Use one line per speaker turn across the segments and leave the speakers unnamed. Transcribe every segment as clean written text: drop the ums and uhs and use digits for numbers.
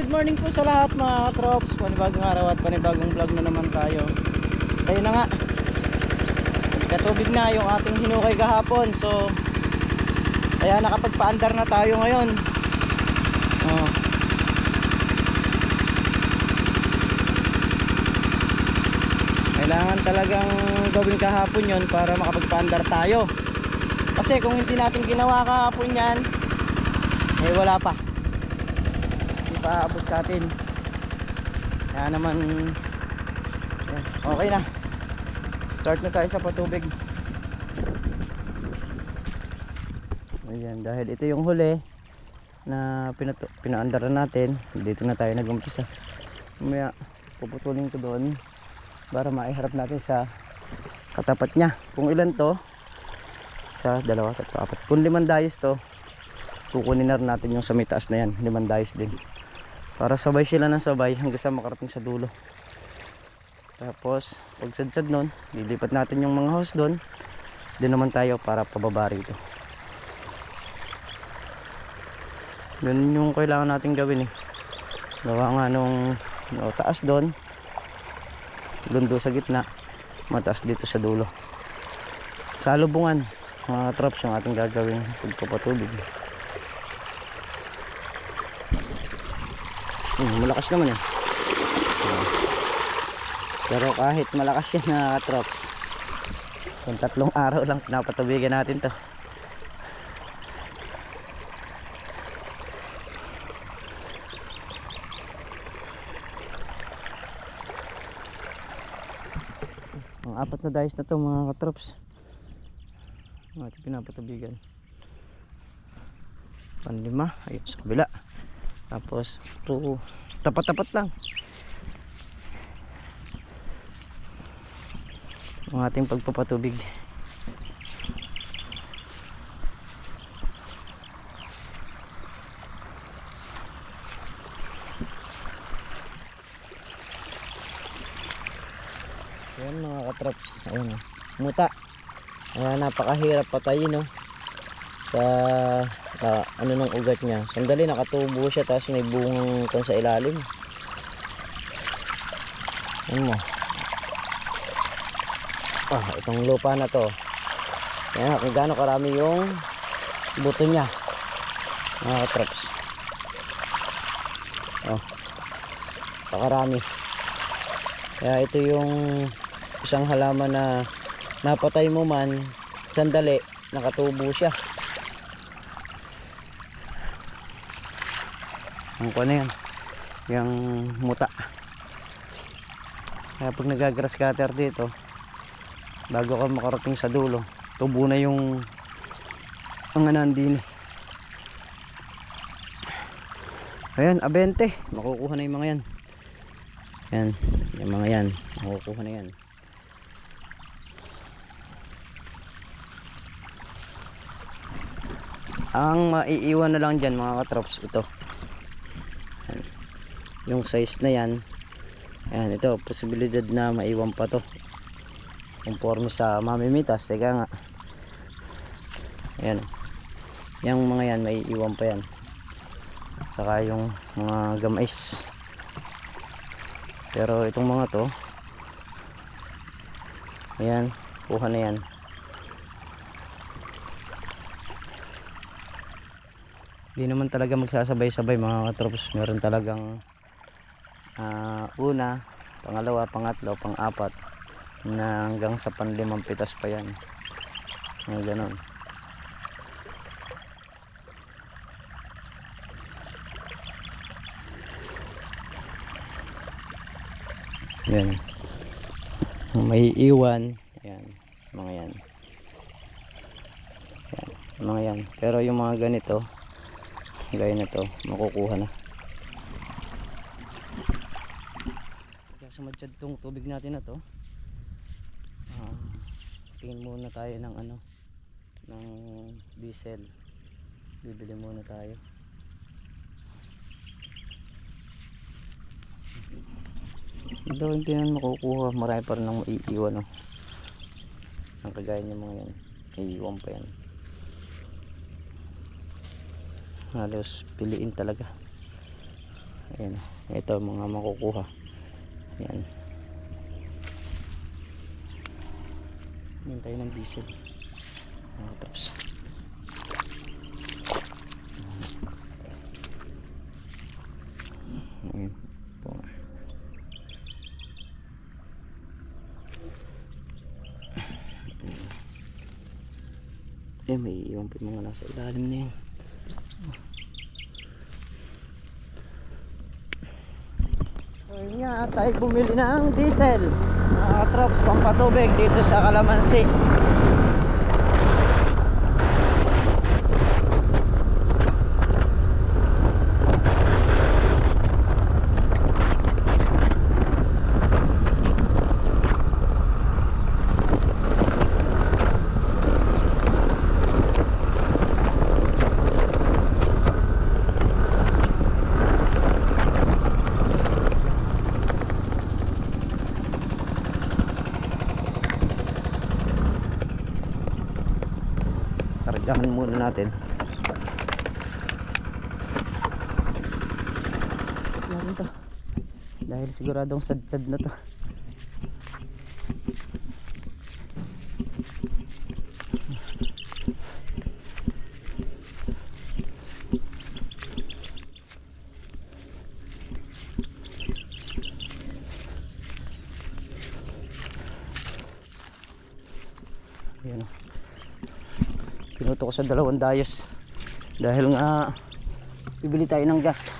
good morning po sa lahat mga trops. Panibagong araw at panibagong vlog na naman tayo. Tayo na nga. Katubig na yung ating hinukay kahapon. So, kaya nakapagpaandar na tayo ngayon. Oh. Kailangan talagang gawin kahapon yon para makapagpaandar tayo. Kasi kung hindi natin ginawa kahapon yan, eh wala pa. Paabot sa atin. Kaya naman okay na. Start na tayo sa patubig. Ayan, dahil ito yung huli na pinaandaran natin. Dito na tayo nag-umpisa. Mamaya puputulin ko doon para maiharap natin sa katapat niya. Kung ilan to? Isa, dalawa, tatlo, apat. Kung 5 dayos to, kukunin na natin yung sa may taas na yan. 5 dayos din. Para sabay sila ng sabay hanggang sa makarating sa dulo. Tapos pag sadsad nun, lilipat natin yung mga hose doon. Doon naman tayo para pababa rito. Ganun yung kailangan natin gawin eh. Gawa nga nung taas doon, lundo sa gitna, mataas dito sa dulo. Sa lubungan mga traps yung ating gagawin pagpapatubig. Malakas naman eh. Pero kahit malakas yan na trops, kung 3 araw lang pinapatubigan natin to. Ang 4 na dayos na to mga katrops natin pinapatubigan. Panlima ayun sa kabila. Tapos ito tapat-tapat lang ang ating pagpapatubig. Ayan mga katrops, ayun muta. Napakahirap patayin no sa ano ng ugat niya. Sandali nakatubo siya tapos may bungang kon sa ilalim. Ano mo? Itong lupa na to. Ayan, kung gaano karami yung buto niya. Mga katrops. Pakarami. Kaya ito yung isang halaman na napatay mo man, sandali nakatubo siya. Ang kuha na yan, yung muta. Kaya pag nagagrass cutter dito, bago ka makarating sa dulo, tubo na yung mga nandini. Ayan, 20 makukuha na yung mga yan. Yan, yung mga yan makukuha na yan. Ang maiiwan na lang dyan mga katrops, ito yung size na yan. Ayan, ito posibilidad na maiwan pa to conforme sa mamimitas. Teka nga, ayan, yung mga yan maiiwan pa yan. Saka yung mga gamais. Pero itong mga to, ayan, kuha na yan. Hindi naman talaga magsasabay-sabay mga katrops. Meron talagang una, pangalawa, pangatlo, pang-4 na hanggang sa panlimang pitas pa yan. Ganon. Yan. May iwan. Yan. Mga yan. Yan. Mga yan. Pero yung mga ganito, gaya na to, makukuha na. Sumadjad tong tubig natin na to. Tingin muna tayo ng ng diesel. Bibili muna tayo. Ito hindi na makukuha, marami pa rin ang maiiwan ang kagaya ng mga yan, iiwan pa yan. Halos piliin talaga. Ayan, ito mga makukuha. Ayan. Ayan tayo ng diesel. Tapos ayan po. Ayan, may iwan pa mga nasa ilalim na yan. So yun nga, tayo bumili ng diesel mga katrops, pampatubig dito sa Calamansi. Kargahan muna natin. Natin to. Dahil siguradong sad-sad na to. Ayan o. Pinuto ko sa 2 dayos dahil nga bibili tayo ng gas.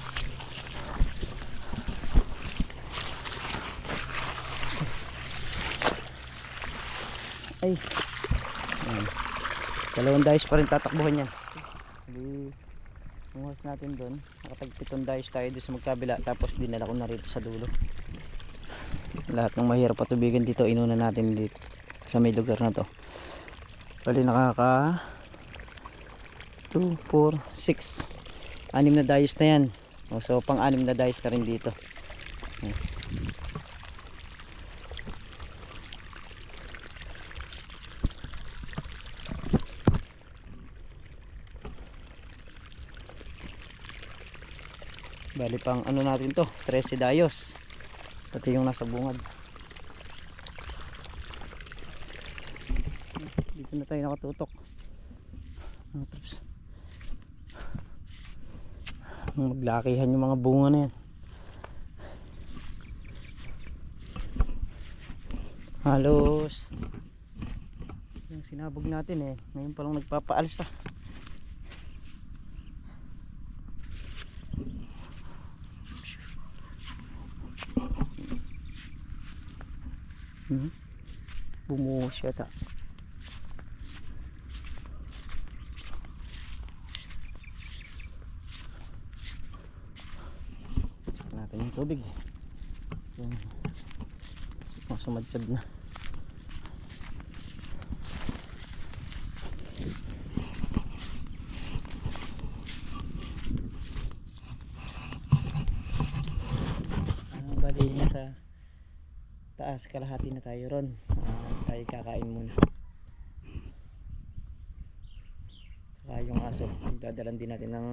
Ay, ayan. 2 dayos pa rin tatakbuhan yan. Umuhas natin doon, nakatag 7 dayos tayo doon sa magkabila, tapos dinala ko na rito sa dulo. Lahat ng mahirap patubigan dito inuna natin dito sa may lugar na to. Bali nakaka 2, 4, 6 6 na dayos na yan. So pang 6 na dayos na rin dito. Bali pang ano natin to, 13 dayos pati yung nasa bungad. Dito na tayo nakatutok. Tapos maglakihan yung mga bunga na yan. Halos yung sinabog natin ngayon pa lang nagpapaalis na. Bumuo siya ta. Natin yung tubig yung sumadsad na. Bali nasa taas kalahati na tayo ron. Tayo kakain muna. Saka yung aso dadalan din natin ng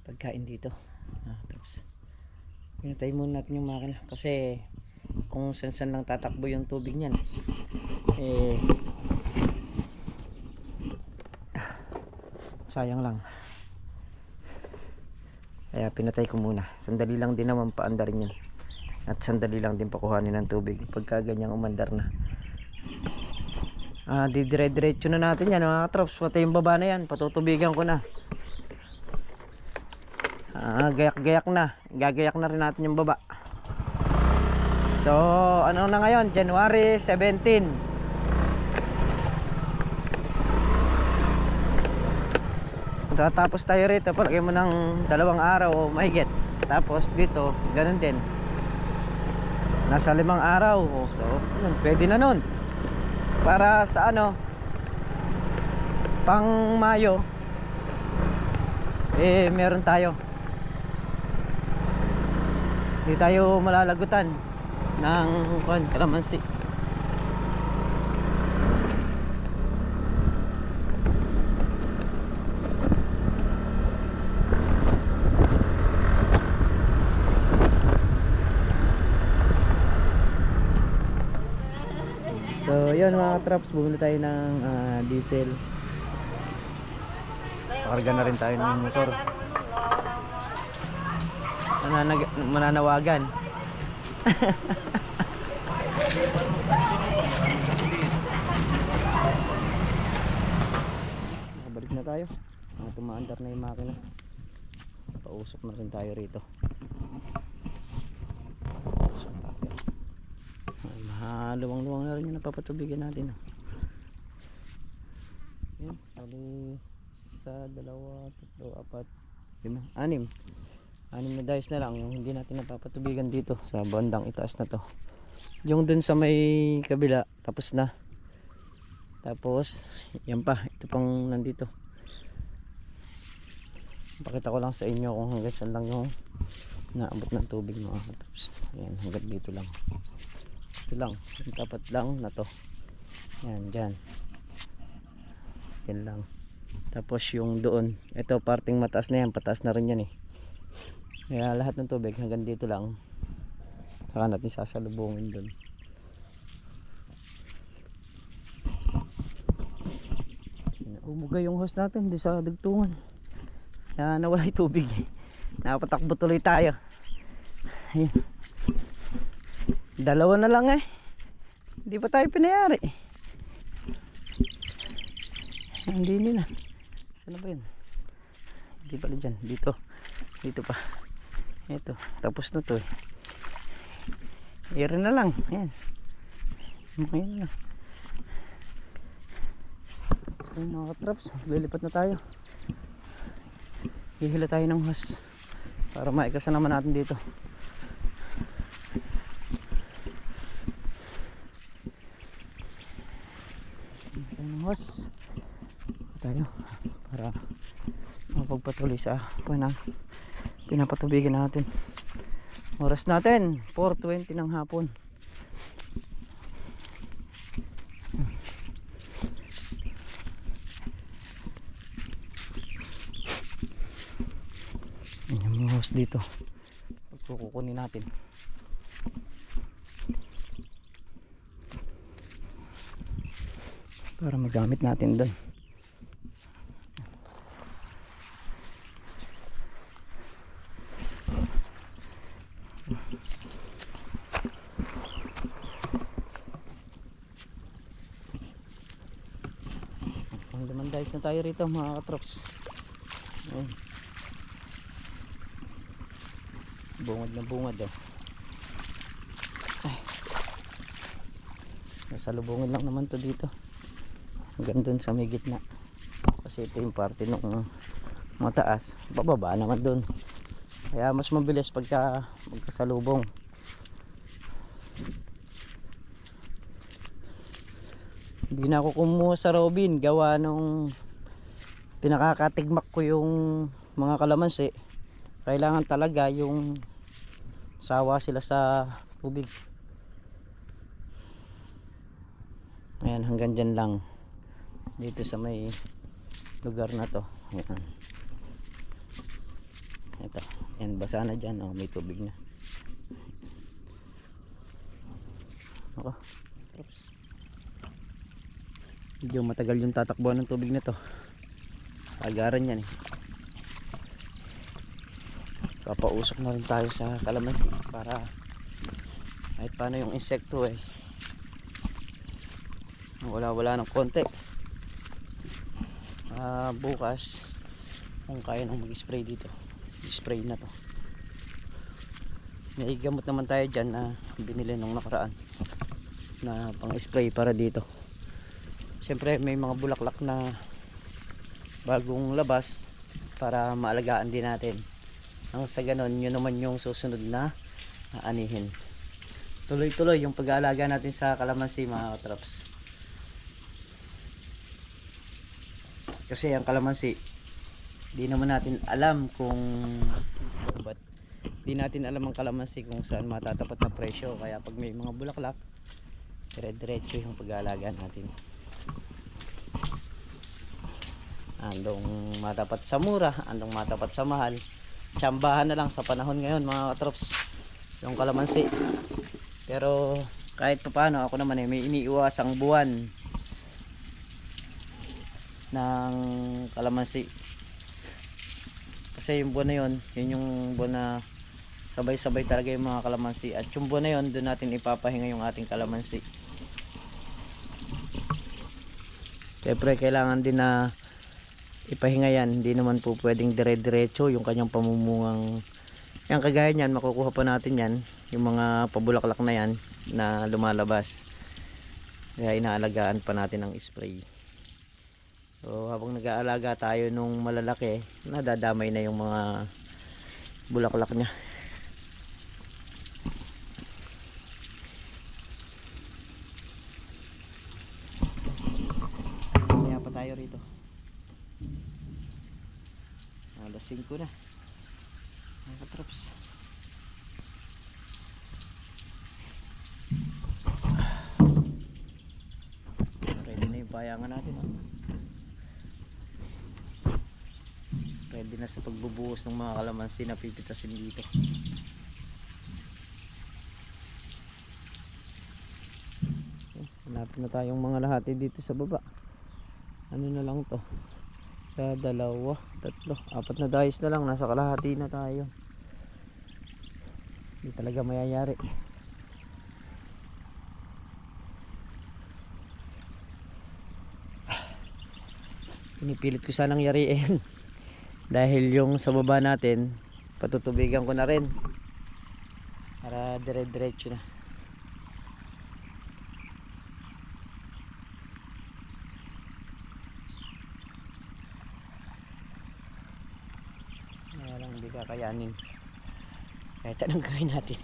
pagkain dito. Tapos pinatay muna natin yung makina kasi kung saan lang tatakbo yung tubig niyan sayang lang, kaya pinatay ko muna. Sandali lang din naman paandarin yan at sandali lang din pakuhanin ng tubig pagka ganyang umandar na. Dire-diretso na natin yan mga katrops, pati yung baba na yan patutubigan ko na. Gayak-gayak na. Gagayak na rin natin yung baba. So, ano na ngayon? January 17. Tatapos tayo rito. Palagay mo ng 2 araw o mahigit. Tapos dito, ganun din. Nasa 5 araw. So, pwede na nun. Para sa pang Mayo, meron tayo. Hindi tayo malalagutan ng kalamansi. yun mga katraps, bumili tayo ng diesel. Pakarga na rin tayo ng motor. Mananawagan. Nakabalik na tayo. Tumaandar na yung makina. Pausok na rin tayo rito. Luwang-luwang na rin yung napapatubigan natin. Yan, bali sa 2, 3, 4, 5, 6 na dice na lang yung hindi natin napapatubigan dito sa bandang itaas na to. Yung dun sa may kabila tapos na. Tapos yan pa, ito pang nandito. Pakita ko lang sa inyo kung hanggang saan lang yung naabot ng tubig mga katraps. Ayan, hanggang dito lang. Ito lang, yung tapat lang na to. Yan, dyan. Yan lang. Tapos yung doon, ito parting mataas na yan, pataas na rin yan eh. Kaya lahat ng tubig hanggang dito lang. Saka natin sasalubungin doon. Umugay yung hose natin, di sa dugtungan. Kaya nawala yung tubig eh. Napatakbo tuloy tayo. Ayun. 2 na lang eh. Hindi pa tayo pinayari. Hindi nila. Saan na ba yun? Hindi pala dyan. Dito. Dito pa. Ito. Tapos na to eh. Ere na lang. Ayan. Ayan na. So yun mga katraps. Lilipat na tayo. Hihila tayo ng hose. Para maikasan naman natin dito. Hose tayo para mapagpatuloy sa pinapatubigan natin. Oras natin 4:20 ng hapon. Ayan yung hose dito. Kukunin natin. Para magamit natin doon. Pang-dimandize na tayo rito mga katrops. Bungad na bungad oh. Ay. Nasalubungin lang naman to dito. Hanggang dun sa may gitna. Kasi ito yung parte nung mataas. Bababa naman dun. Kaya mas mabilis pagka magkasalubong. Hindi na ako kumuha sa Robin. Gawa nung pinakakatigmak ko yung mga kalamansi. Kailangan talaga yung sawa sila sa tubig. Ayan, hanggang dyan lang. Dito sa may lugar na to. Ayan. Ito. Ayan, basa na dyan. Oh, may tubig na. Ako. Medyo matagal yung tatakbuhan ng tubig na to. Agaran yan eh. Papausok na rin tayo sa kalamansi para kahit paano yung insekto eh wala ng konti. Bukas kung kaya nang mag-spray dito, spray na to. May gamot naman tayo dyan na binili nung nakaraan na pang spray para dito. Siyempre may mga bulaklak na bagong labas para maalagaan din natin. Ang sa ganon, yun naman yung susunod na aanihin. Tuloy-tuloy yung pag-aalaga natin sa kalamansi mga katraps. Kasi ang kalamansi, di naman natin alam kung di natin alam ang kalamansi kung saan matatapat na presyo. Kaya pag may mga bulaklak, dire-diretso yung pag-aalaga natin. Andong matapat sa mura, andong matapat sa mahal. Tsambahan na lang sa panahon ngayon mga katrops yung kalamansi. Pero kahit pa paano ako naman may iniiwasang buwan ng kalamansi. Kasi yung buwan na yun yung buwan na sabay-sabay talaga yung mga kalamansi. At yung buwan na yun, doon natin ipapahinga yung ating kalamansi. Siyempre kailangan din na ipahinga yan. Hindi naman po pwedeng dire-diretso yung kanyang pamumungang. Yan, kagaya nyan, makukuha pa natin yan, yung mga pabulaklak na yan na lumalabas. Kaya inaalagaan pa natin ang spray. So habang nag-aalaga tayo nung malalaki, nadadamay na yung mga bulaklak niya. Kaya pa tayo rito. Alas 5 na. Mga katrops. Ready na yung payangan natin. Ready na sa pagbubuhos ng mga kalamansi na pipitasin dito. Hanapin na tayong mga lahati dito sa baba. Ano na lang to? Sa 2, 3, 4 na dayos na lang. Nasa kalahati na tayo. Hindi talaga mayayari. Pinipilit ko sanang yariin. Dahil yung sa baba natin, patutubigan ko na rin. Para dire-diretso na. Kaya lang hindi kakayanin. Kahit anong gawin natin.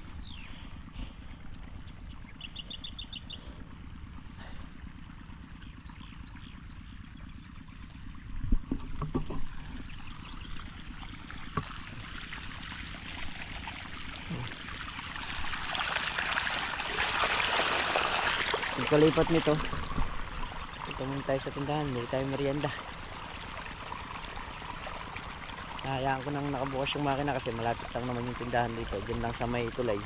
Pagkalipat nito, ito muna tayo sa tindahan, hindi tayo merienda. Hayaan ko nang nakabukas yung makina kasi malapit lang naman yung tindahan dito, dyan lang sa may tulay.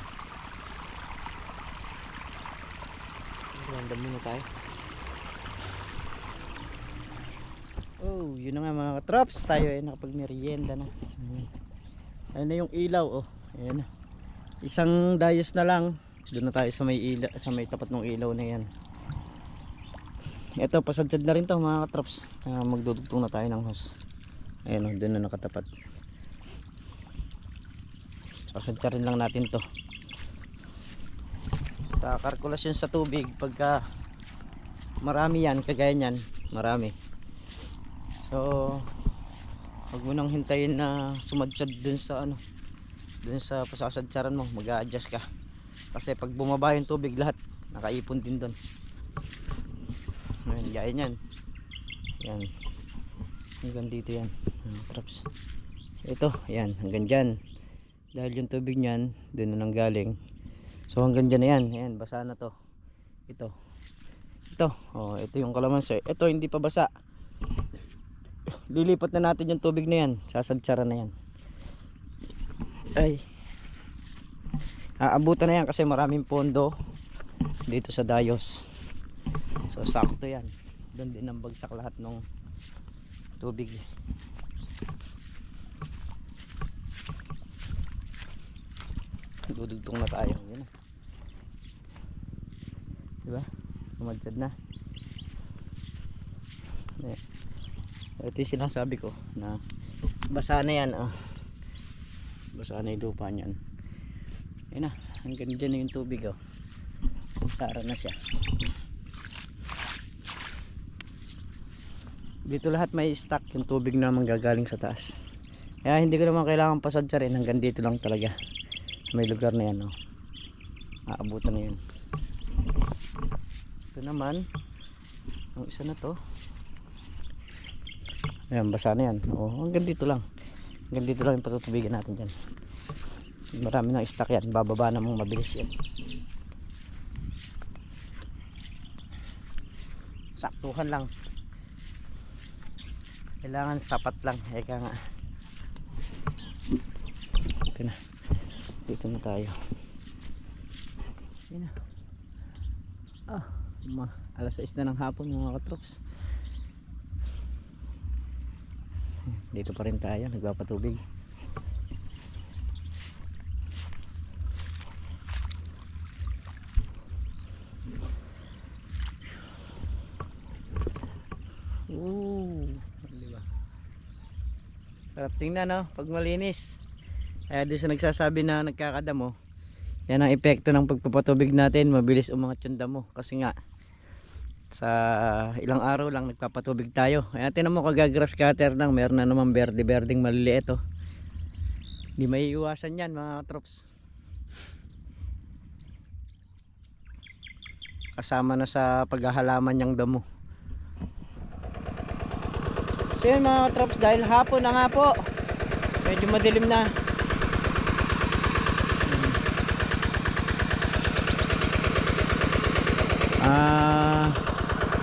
Merienda muna tayo. Oh, yun na nga mga katrops, tayo ay nakapag merienda na. Ayun na yung ilaw, oh. Ayan na. Isang dayos na lang. Doon na tayo sa may ilaw, sa may tapat ng ilaw na yan. Ito, pasadsad na rin to mga katrops. Magdudugtong na tayo ng hose. Ayan o, doon na nakatapat. Pasadya rin lang natin to. Sa kalkulasyon sa tubig, pagka marami yan, kagaya nyan, marami. So, huwag mo nang hintayin na sumadsyad dun sa ano, dun sa pasasadyaran mo, mag-a-adjust ka. Kasi pag bumaba yung tubig, lahat nakaipon din doon. Ayan, gaya yan. Yan. Hanggang dito yan. Traps. Ito, yan. Hanggang dyan. Dahil yung tubig nyan, doon na nanggaling. So hanggang dyan na yan. Ayan, basa na to. Ito. Ito. Oh, ito yung kalamansi. Ito, hindi pa basa. Lilipat na natin yung tubig na yan. Sasadsaran na yan. Ay. Aabutan na yan kasi maraming pondo dito sa dayos. So sakto yan. Doon din ang bagsak lahat ng tubig. Dudugtong na tayo. Yan. Diba? Sumadsad na. Ito yung sinasabi ko na basa na yan. Oh. Basa na yung lupa niyan. Ayun na, hanggang dyan na yung tubig, oh. Sara na siya. Dito lahat may stock yung tubig na manggagaling sa taas. Kaya hindi ko naman kailangan pasadya rin, hanggang dito lang talaga. May lugar na yan, oh. Aabutan na yan. Ito naman, ang isa na to. Ayan, basa na yan. Oh, hanggang dito lang. Hanggang dito lang yung patutubigan natin dyan. Marami ng stock yan, bababa namang mabilis yan. Saktuhan lang, kailangan sapat lang. Eka nga, ito na, dito na tayo. Yun na. Ah, alas 6 na ng hapon mga katrops. Dito pa rin tayo, nagpapatubig. Diba? Sarap tingnan, no? Pag malinis. Kaya doon sa nagsasabi na nagkakadamo, yan ang epekto ng pagpapatubig natin. Mabilis umangat yung damo. Kasi nga, sa ilang araw lang nagpapatubig tayo. Kaya tinan mo, kagagrass cutter nang meron na naman berde-berdeng maliliit, oh. Hindi may iwasan yan mga trops. Kasama na sa paghahalaman niyang damo. So yun mga trops, dahil hapon na nga po, medyo madilim na.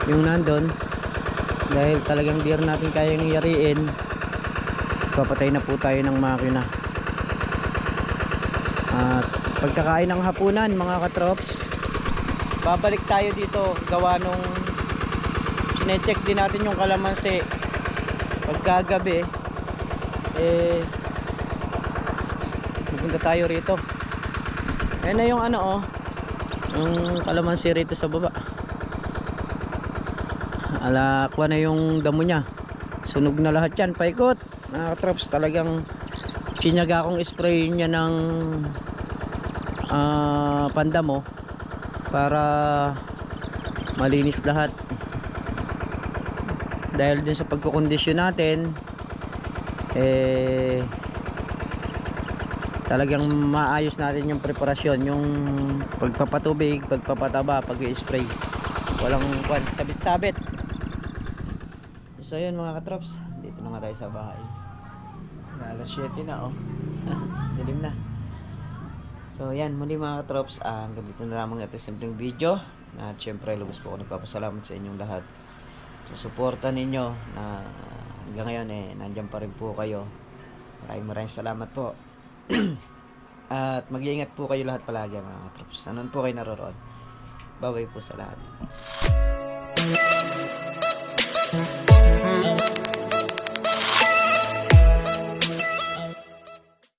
Yung nandun, dahil talagang di rin natin kayang yariin, papatay na po tayo ng makina. At pagkakain ng hapunan mga katrops, babalik tayo dito gawa nung sinecheck din natin yung kalamansi. Pagkagabi pupunta tayo rito. Ayan na yung ano, oh, yung kalamansi rito sa baba. Alakwa na yung damo niya, sunog na lahat yan, paikot mga katrops. Talagang sinyaga akong spray niya ng pandamo para malinis lahat. Dahil din sa pagkukondisyon natin, talagang maayos natin yung preparasyon, yung pagpapatubig, pagpapataba, pag-i-spray, walang sabit-sabit. So yun mga katrops, dito na nga tayo sa bahay. Alas 7 na, oh. Dilim na. So yan, muli mga katrops, hanggang dito na lamang ito simpleng video. At syempre lubos po ako nagpapasalamat sa inyong lahat. So suporta ninyo na hanggang ngayon nandyan pa rin po kayo. Maraming salamat po. At mag-iingat po kayo lahat palagi mga katrops. Saan po kayo naroroon. Bye bye po sa lahat.